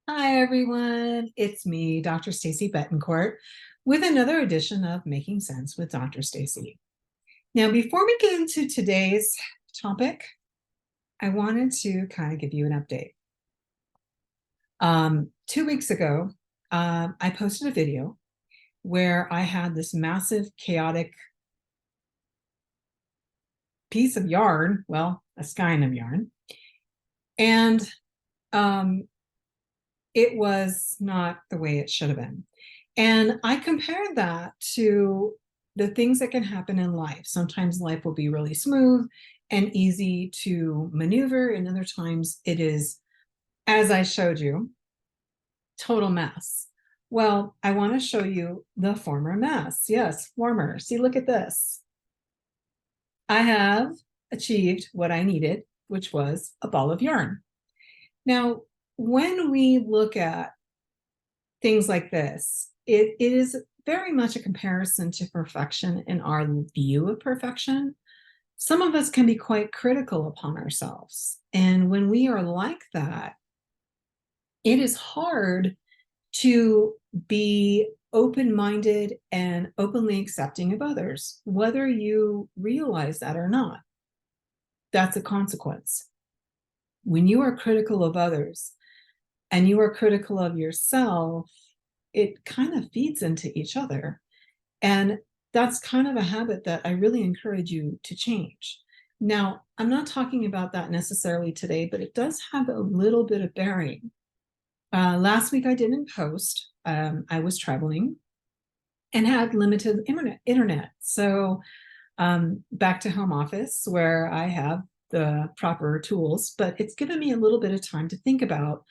Hi, everyone. It's me, Dr. Stacy Betancourt, with another edition of Making Sense with Dr. Stacy. Now, before we get into today's topic, I wanted to kind of give you an update. 2 weeks ago, I posted a video where I had this massive, chaotic piece of yarn, well, a skein of yarn, and it was not the way it should have been. And I compared that to the things that can happen in life. Sometimes life will be really smooth and easy to maneuver, and other times it is, as I showed you, total mess. Well, I want to show you the former mess. Yes, former. See, look at this. I have achieved what I needed, which was a ball of yarn. Now, when we look at things like this, it is very much a comparison to perfection in our view of perfection. Some of us can be quite critical upon ourselves. And when we are like that, it is hard to be open-minded and openly accepting of others, whether you realize that or not. That's a consequence. When you are critical of others and you are critical of yourself, it kind of feeds into each other. And that's kind of a habit that I really encourage you to change. Now, I'm not talking about that necessarily today, but it does have a little bit of bearing. Last week I didn't post. I was traveling and had limited internet. So back to home office where I have the proper tools, but it's given me a little bit of time to think about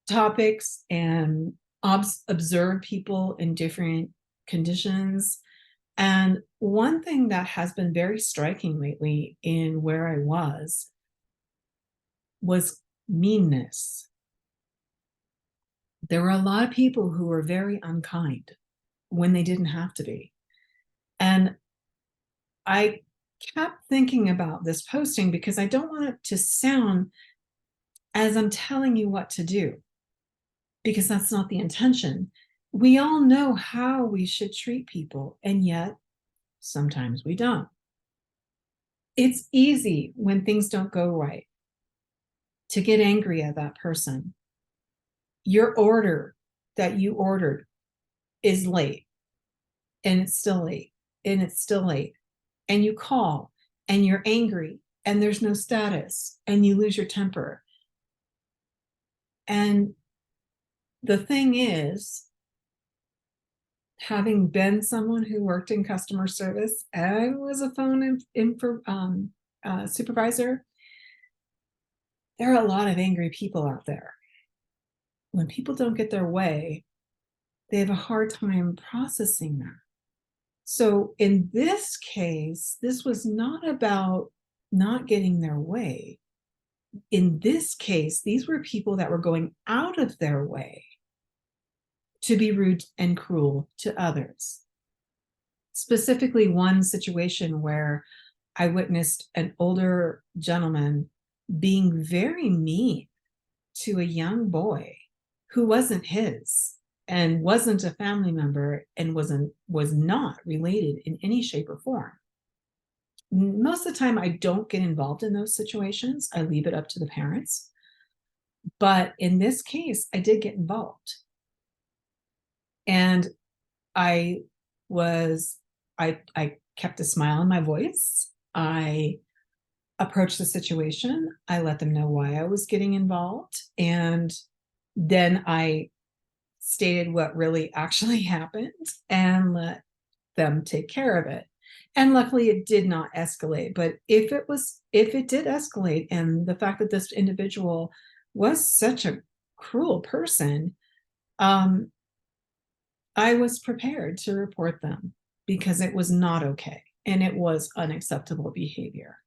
topics and observe people in different conditions. And one thing that has been very striking lately in where I was meanness. There were a lot of people who were very unkind when they didn't have to be. And I kept thinking about this posting because I don't want it to sound as I'm telling you what to do, because that's not the intention. We all know how we should treat people, and yet sometimes we don't. It's easy when things don't go right to get angry at that person. Your order that you ordered is late, and it's still late, and it's still late. And you call and you're angry and there's no status and you lose your temper. And the thing is, having been someone who worked in customer service, I was a phone supervisor. There are a lot of angry people out there. When people don't get their way, they have a hard time processing that. So in this case, this was not about not getting their way. In this case, these were people that were going out of their way to be rude and cruel to others. Specifically, one situation where I witnessed an older gentleman being very mean to a young boy who wasn't his and wasn't a family member and was not related in any shape or form. Most of the time I don't get involved in those situations. I leave it up to the parents. But in this case, I did get involved. And I was, I kept a smile on my voice. I approached the situation. I let them know why I was getting involved. And then I stated what really actually happened and let them take care of it. And luckily it did not escalate. But if it did escalate, and the fact that this individual was such a cruel person, I was prepared to report them because it was not okay and it was unacceptable behavior.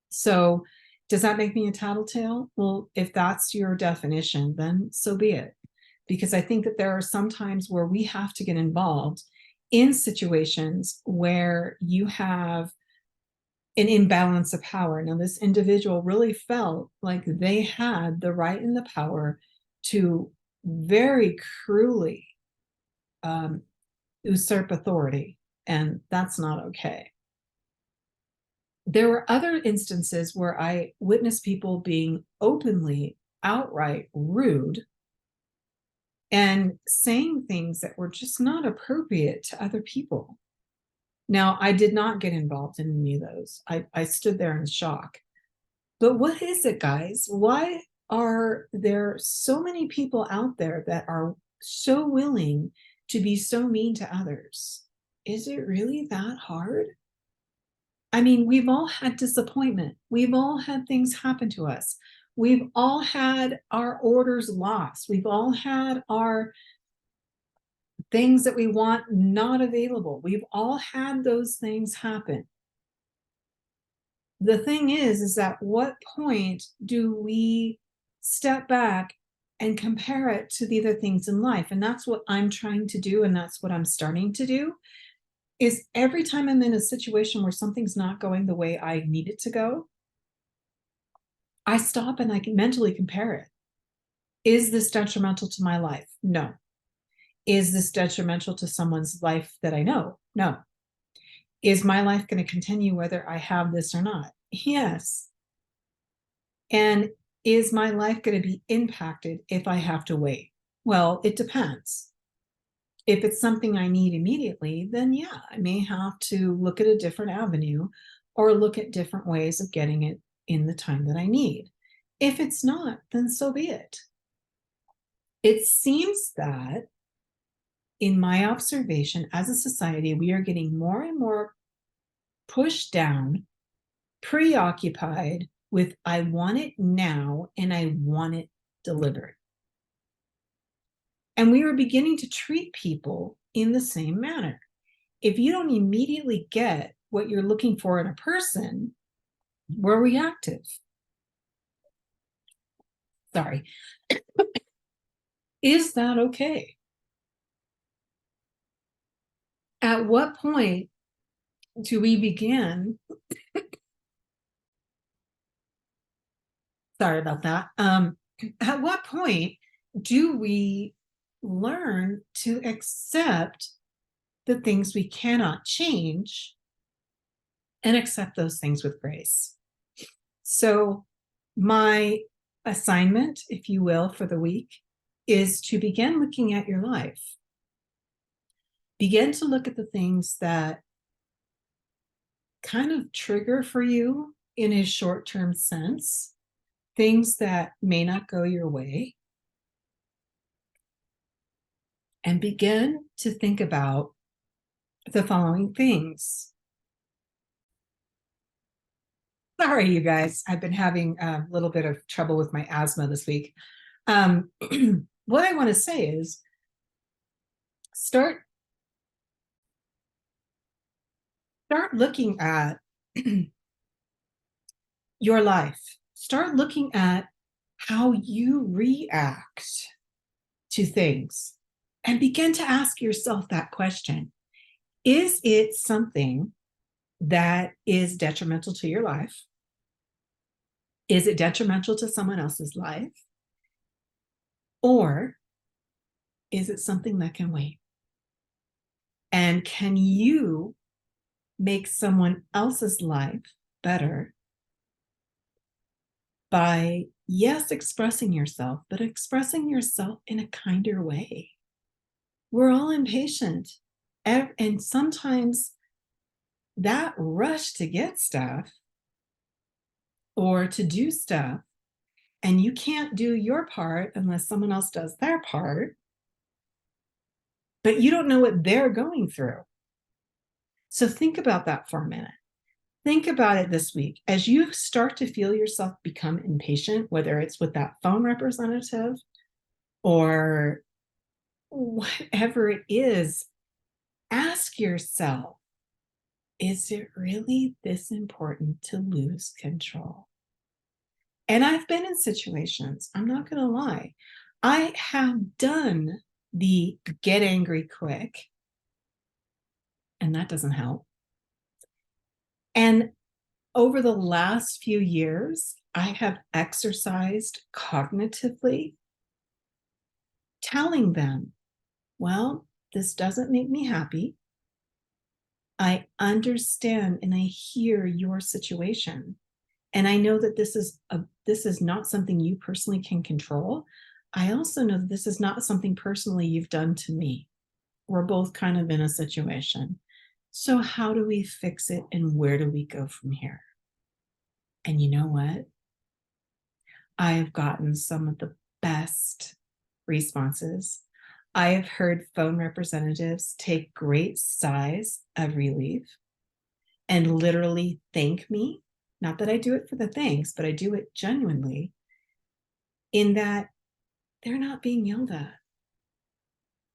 So does that make me a tattletale? Well, if that's your definition, then so be it. Because I think that there are some times where we have to get involved in situations where you have an imbalance of power. Now, this individual really felt like they had the right and the power to very cruelly usurp authority, and that's not okay. There were other instances where I witnessed people being openly, outright rude and saying things that were just not appropriate to other people. Now, I did not get involved in any of those. I stood there in shock. But what is it, guys? Why are there so many people out there that are so willing to be so mean to others? Is it really that hard? I mean, we've all had disappointment. We've all had things happen to us. We've all had our orders lost. We've all had our things that we want not available. We've all had those things happen. The thing is at what point do we step back and compare it to the other things in life? And that's what I'm trying to do. And that's what I'm starting to do is every time I'm in a situation where something's not going the way I need it to go, I stop and I can mentally compare it. Is this detrimental to my life? No. Is this detrimental to someone's life that I know? No. Is my life going to continue whether I have this or not? Yes. And is my life going to be impacted if I have to wait? Well, it depends. If it's something I need immediately, then yeah, I may have to look at a different avenue or look at different ways of getting it in the time that I need. If it's not, then so be it. It seems that in my observation as a society, we are getting more and more pushed down, preoccupied with I want it now and I want it delivered. And we are beginning to treat people in the same manner. If you don't immediately get what you're looking for in a person, we're reactive. Sorry. Is that okay? At what point do we begin? Sorry about that. At what point do we learn to accept the things we cannot change and accept those things with grace? So my assignment, if you will, for the week is to begin looking at your life. Begin to look at the things that kind of trigger for you in a short-term sense, things that may not go your way, and begin to think about the following things. Sorry, you guys, I've been having a little bit of trouble with my asthma this week. What I want to say is start looking at your life. Start looking at how you react to things and begin to ask yourself that question. Is it something that is detrimental to your life? Is it detrimental to someone else's life? Or is it something that can wait? And can you make someone else's life better by, yes, expressing yourself, but expressing yourself in a kinder way? We're all impatient. And sometimes that rush to get stuff or to do stuff, and you can't do your part unless someone else does their part, but you don't know what they're going through. So think about that for a minute. Think about it this week. As you start to feel yourself become impatient, whether it's with that phone representative or whatever it is, ask yourself, is it really this important to lose control? And I've been in situations, I'm not going to lie, I have done the get angry quick, and that doesn't help. And over the last few years, I have exercised cognitively telling them, well, this doesn't make me happy. I understand and I hear your situation. And I know that this is not something you personally can control. I also know that this is not something personally you've done to me. We're both kind of in a situation. So how do we fix it and where do we go from here? And you know what? I have gotten some of the best responses. I have heard phone representatives take great sighs of relief and literally thank me. Not that I do it for the thanks, but I do it genuinely, in that they're not being yelled at.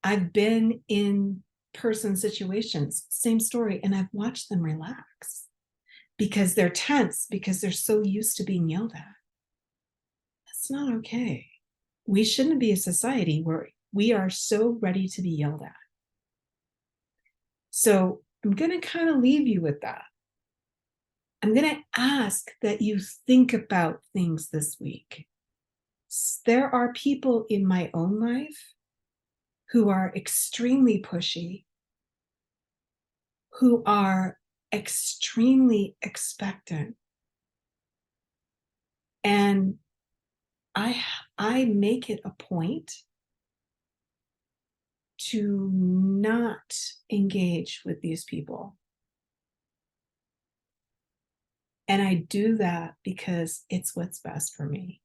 I've been in person situations, same story, and I've watched them relax because they're tense, because they're so used to being yelled at. That's not okay. We shouldn't be a society where we are so ready to be yelled at. So I'm going to kind of leave you with that. I'm going to ask that you think about things this week. There are people in my own life who are extremely pushy, who are extremely expectant. And I make it a point to not engage with these people. And I do that because it's what's best for me.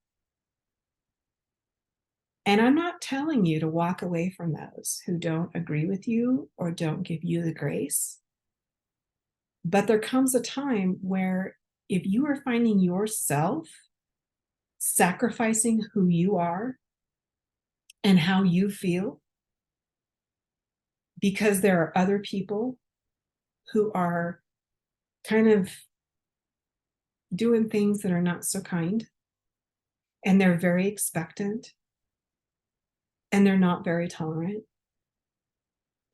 And I'm not telling you to walk away from those who don't agree with you or don't give you the grace. But there comes a time where if you are finding yourself sacrificing who you are and how you feel because there are other people who are kind of doing things that are not so kind, and they're very expectant, and they're not very tolerant,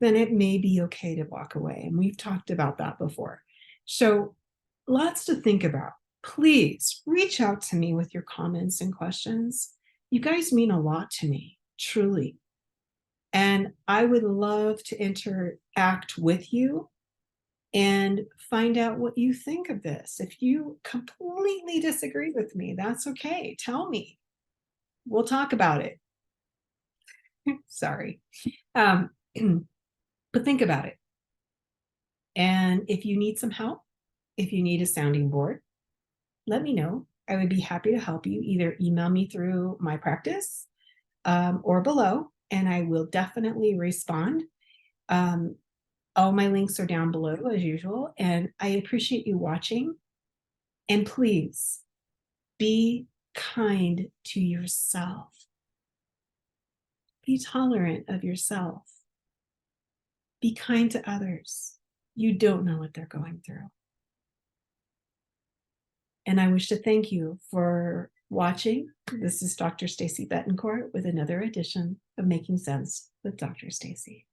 then it may be okay to walk away. And we've talked about that before. So lots to think about. Please reach out to me with your comments and questions. You guys mean a lot to me, truly. And I would love to interact with you and find out what you think of this. If you completely disagree with me, that's okay. Tell me. We'll talk about it. Sorry. Um, but think about it. And if you need some help, if you need a sounding board, let me know. I would be happy to help you. Either email me through my practice or below, and I will definitely respond. All my links are down below as usual, and I appreciate you watching. And please be kind to yourself. Be tolerant of yourself. Be kind to others. You don't know what they're going through. And I wish to thank you for watching. This is Dr. Stacy Betancourt with another edition of Making Sense with Dr. Stacy.